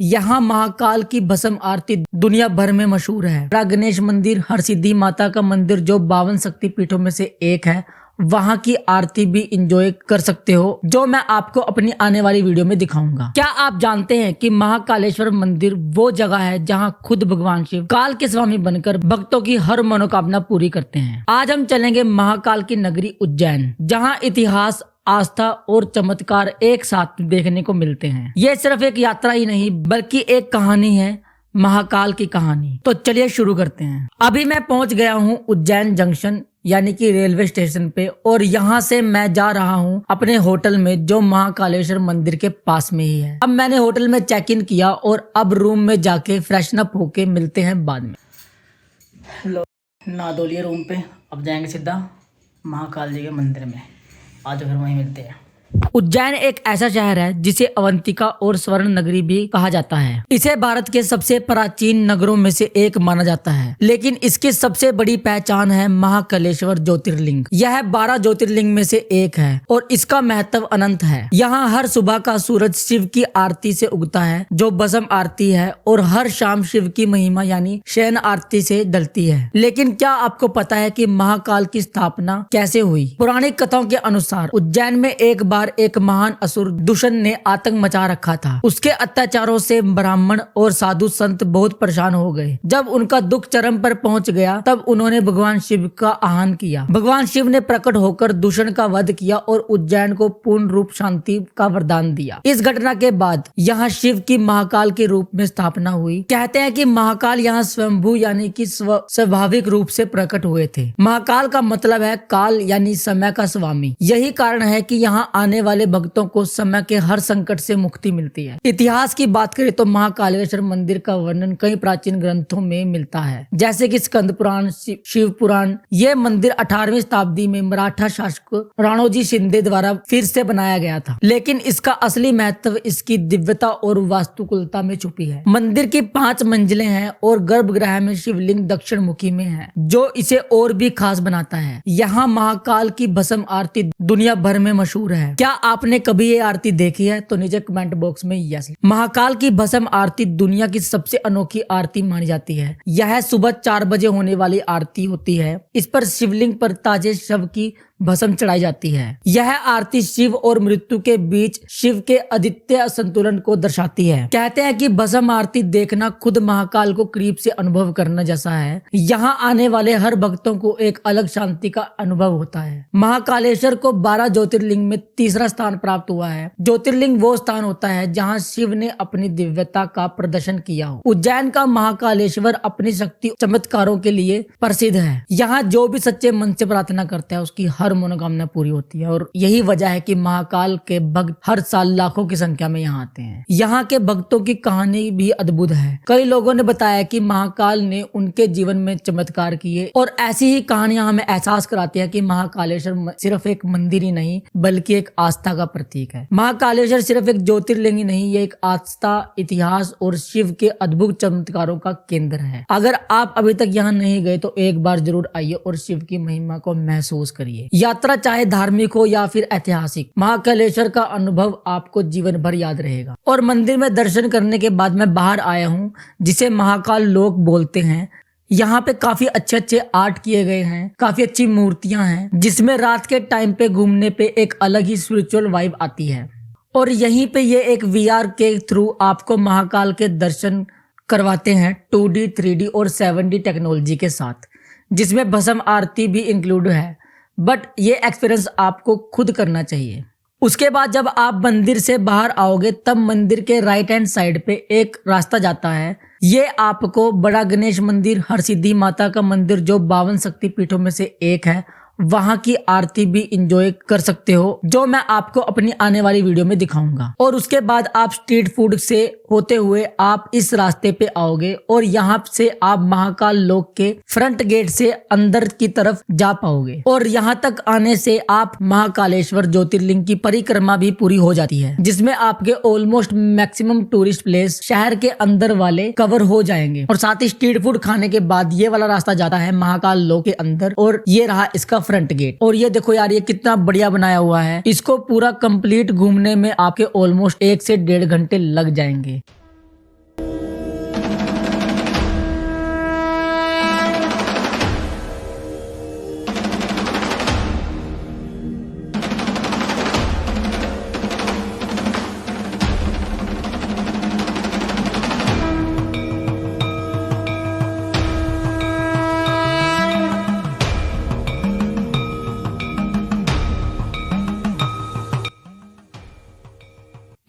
यहाँ महाकाल की भस्म आरती दुनिया भर में मशहूर है। बड़ा गणेश मंदिर, हरसिद्धि माता का मंदिर जो 52 शक्तिपीठों में से एक है, वहाँ की आरती भी एंजॉय कर सकते हो, जो मैं आपको अपनी आने वाली वीडियो में दिखाऊंगा। क्या आप जानते हैं कि महाकालेश्वर मंदिर वो जगह है जहाँ खुद भगवान शिव काल के स्वामी बनकर भक्तों की हर मनोकामना पूरी करते हैं। आज हम चलेंगे महाकाल की नगरी उज्जैन, जहाँ इतिहास, आस्था और चमत्कार एक साथ देखने को मिलते हैं। ये सिर्फ एक यात्रा ही नहीं बल्कि एक कहानी है, महाकाल की कहानी। तो चलिए शुरू करते हैं। अभी मैं पहुंच गया हूं उज्जैन जंक्शन यानी कि रेलवे स्टेशन पे, और यहाँ से मैं जा रहा हूँ अपने होटल में जो महाकालेश्वर मंदिर के पास में ही है। अब मैंने होटल में चेक इन किया और अब रूम में जाके फ्रेशन अप होके मिलते हैं बाद में। लो, नहा धो लिए रूम पे, अब जाएंगे सीधा महाकाल जी के मंदिर में। आज फिर वहीं मिलते हैं। उज्जैन एक ऐसा शहर है जिसे अवंतिका और स्वर्ण नगरी भी कहा जाता है। इसे भारत के सबसे प्राचीन नगरों में से एक माना जाता है, लेकिन इसकी सबसे बड़ी पहचान है महाकालेश्वर ज्योतिर्लिंग। यह 12 ज्योतिर्लिंग में से एक है और इसका महत्व अनंत है। यहाँ हर सुबह का सूरज शिव की आरती से उगता है जो भस्म आरती है, और हर शाम शिव की महिमा यानी शयन आरती से ढलती है। लेकिन क्या आपको पता है कि महाकाल की स्थापना कैसे हुई? पौराणिक कथाओं के अनुसार उज्जैन में एक बार एक महान असुर दूषण ने आतंक मचा रखा था। उसके अत्याचारों से ब्राह्मण और साधु संत बहुत परेशान हो गए। जब उनका दुख चरम पर पहुंच गया तब उन्होंने भगवान शिव का आह्वान किया। भगवान शिव ने प्रकट होकर दूषण का वध किया और उज्जैन को पूर्ण रूप शांति का वरदान दिया। इस घटना के बाद यहाँ शिव की महाकाल के रूप में स्थापना हुई। कहते हैं कि महाकाल यहाँ स्वयंभू यानी कि स्वाभाविक रूप से प्रकट हुए थे। महाकाल का मतलब है काल यानी समय का स्वामी। यही कारण है कि यहाँ आने वाले भक्तों को समय के हर संकट से मुक्ति मिलती है। इतिहास की बात करें तो महाकालेश्वर मंदिर का वर्णन कई प्राचीन ग्रंथों में मिलता है, जैसे कि स्कंद पुराण, शिव पुराण। ये मंदिर 18वीं शताब्दी में मराठा शासक राणोजी शिंदे द्वारा फिर से बनाया गया था, लेकिन इसका असली महत्व इसकी दिव्यता और वास्तुकुलता में छुपी है। मंदिर की 5 मंजिलें हैं और गर्भगृह में शिवलिंग दक्षिण मुखी में है, जो इसे और भी खास बनाता है। यहाँ महाकाल की भस्म आरती दुनिया भर में मशहूर है। क्या आपने कभी ये आरती देखी है? तो नीचे कमेंट बॉक्स में यस। महाकाल की भस्म आरती दुनिया की सबसे अनोखी आरती मानी जाती है। यह सुबह 4 बजे होने वाली आरती होती है। इस पर शिवलिंग पर ताजे शव की भस्म चढ़ाई जाती है। यह आरती शिव और मृत्यु के बीच शिव के अद्वितीय संतुलन को दर्शाती है। कहते हैं कि भस्म आरती देखना खुद महाकाल को करीब से अनुभव करना जैसा है। यहाँ आने वाले हर भक्तों को एक अलग शांति का अनुभव होता है। महाकालेश्वर को 12 ज्योतिर्लिंग में तीसरा स्थान प्राप्त हुआ है। ज्योतिर्लिंग वो स्थान होता है जहाँ शिव ने अपनी दिव्यता का प्रदर्शन किया हो। उज्जैन का महाकालेश्वर अपनी शक्ति चमत्कारों के लिए प्रसिद्ध है। यहाँ जो भी सच्चे मन से प्रार्थना करता है उसकी हर मनोकामना पूरी होती है, और यही वजह है कि महाकाल के भक्त हर साल लाखों की संख्या में यहाँ आते हैं। यहाँ के भक्तों की कहानी भी अद्भुत है। कई लोगों ने बताया कि महाकाल ने उनके जीवन में चमत्कार किए, और ऐसी ही कहानियां हमें एहसास कराती है कि महाकालेश्वर सिर्फ एक मंदिर ही नहीं बल्कि एक आस्था का प्रतीक है। महाकालेश्वर सिर्फ एक ज्योतिर्लिंग ही नहीं, ये एक आस्था, इतिहास और शिव के अद्भुत चमत्कारों का केंद्र है। अगर आप अभी तक यहाँ नहीं गए तो एक बार जरूर आइए और शिव की महिमा को महसूस करिए। यात्रा चाहे धार्मिक हो या फिर ऐतिहासिक, महाकालेश्वर का अनुभव आपको जीवन भर याद रहेगा। और मंदिर में दर्शन करने के बाद मैं बाहर आया हूँ, जिसे महाकाल लोक बोलते हैं। यहाँ पे काफी अच्छे आर्ट किए गए हैं, काफी अच्छी मूर्तियां हैं, जिसमें रात के टाइम पे घूमने पे एक अलग ही स्पिरिचुअल वाइब आती है। और यहीं पे ये एक VR के थ्रू आपको महाकाल के दर्शन करवाते हैं 2D, 3D और 7D टेक्नोलॉजी के साथ, जिसमें भस्म आरती भी इंक्लूड है। बट ये एक्सपीरियंस आपको खुद करना चाहिए। उसके बाद जब आप मंदिर से बाहर आओगे तब मंदिर के राइट हैंड साइड पे एक रास्ता जाता है। ये आपको बड़ा गणेश मंदिर, हरसिद्धि माता का मंदिर जो 52 शक्तिपीठों में से एक है, वहां की आरती भी एंजॉय कर सकते हो, जो मैं आपको अपनी आने वाली वीडियो में दिखाऊंगा। और उसके बाद आप स्ट्रीट फूड से होते हुए आप इस रास्ते पे आओगे और यहाँ से आप महाकाल लोक के फ्रंट गेट से अंदर की तरफ जा पाओगे। और यहाँ तक आने से आप महाकालेश्वर ज्योतिर्लिंग की परिक्रमा भी पूरी हो जाती है, जिसमें आपके ऑलमोस्ट मैक्सिमम टूरिस्ट प्लेस शहर के अंदर वाले कवर हो जाएंगे। और साथ ही स्ट्रीट फूड खाने के बाद ये वाला रास्ता जाता है महाकाल लोक के अंदर, और ये रहा इसका फ्रंट गेट। और ये देखो यार, ये कितना बढ़िया बनाया हुआ है। इसको पूरा कंप्लीट घूमने में आपके ऑलमोस्ट 1 से 1.5 घंटे लग जाएंगे।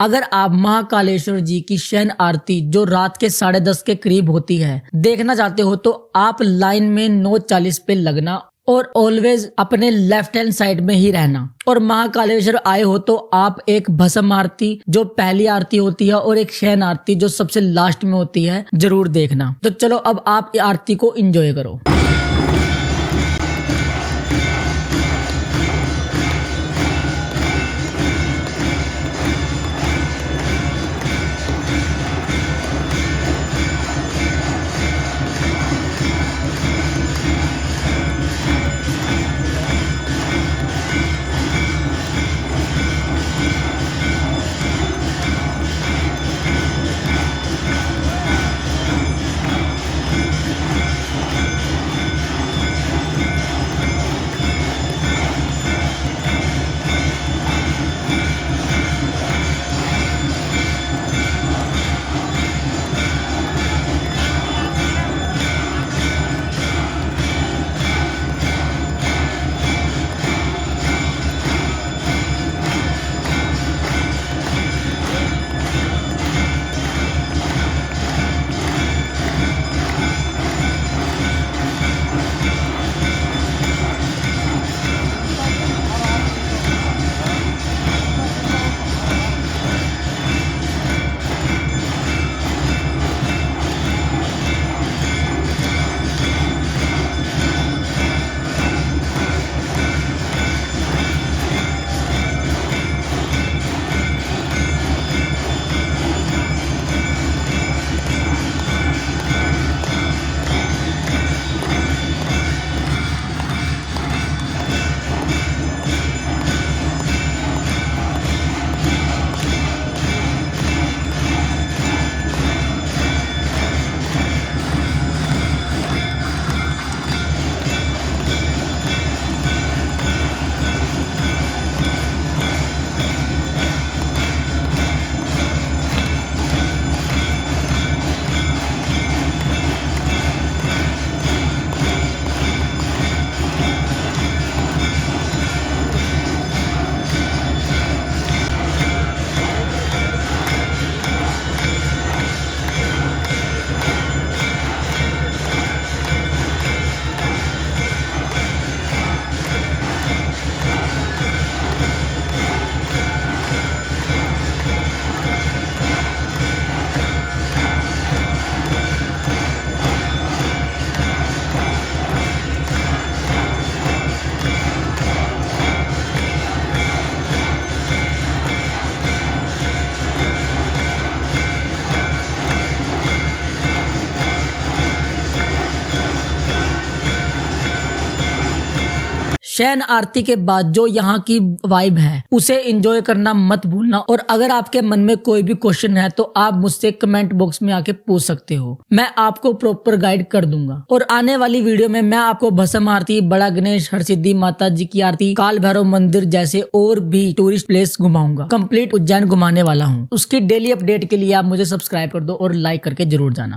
अगर आप महाकालेश्वर जी की शयन आरती जो रात के 10:30 के करीब होती है देखना चाहते हो तो आप लाइन में 9:40 पे लगना और ऑलवेज अपने लेफ्ट हैंड साइड में ही रहना। और महाकालेश्वर आए हो तो आप एक भस्म आरती जो पहली आरती होती है और एक शयन आरती जो सबसे लास्ट में होती है जरूर देखना। तो चलो अब आप आरती को एंजॉय करो। शयन आरती के बाद जो यहाँ की वाइब है उसे एंजॉय करना मत भूलना। और अगर आपके मन में कोई भी क्वेश्चन है तो आप मुझसे कमेंट बॉक्स में आके पूछ सकते हो, मैं आपको प्रॉपर गाइड कर दूंगा। और आने वाली वीडियो में मैं आपको भस्म आरती, बड़ा गणेश, हरसिद्धि माता जी की आरती, काल भैरव मंदिर जैसे और भी टूरिस्ट प्लेस घुमाऊंगा। कंप्लीट उज्जैन घुमाने वाला हूँ। उसकी डेली अपडेट के लिए आप मुझे सब्सक्राइब कर दो और लाइक करके जरूर जाना।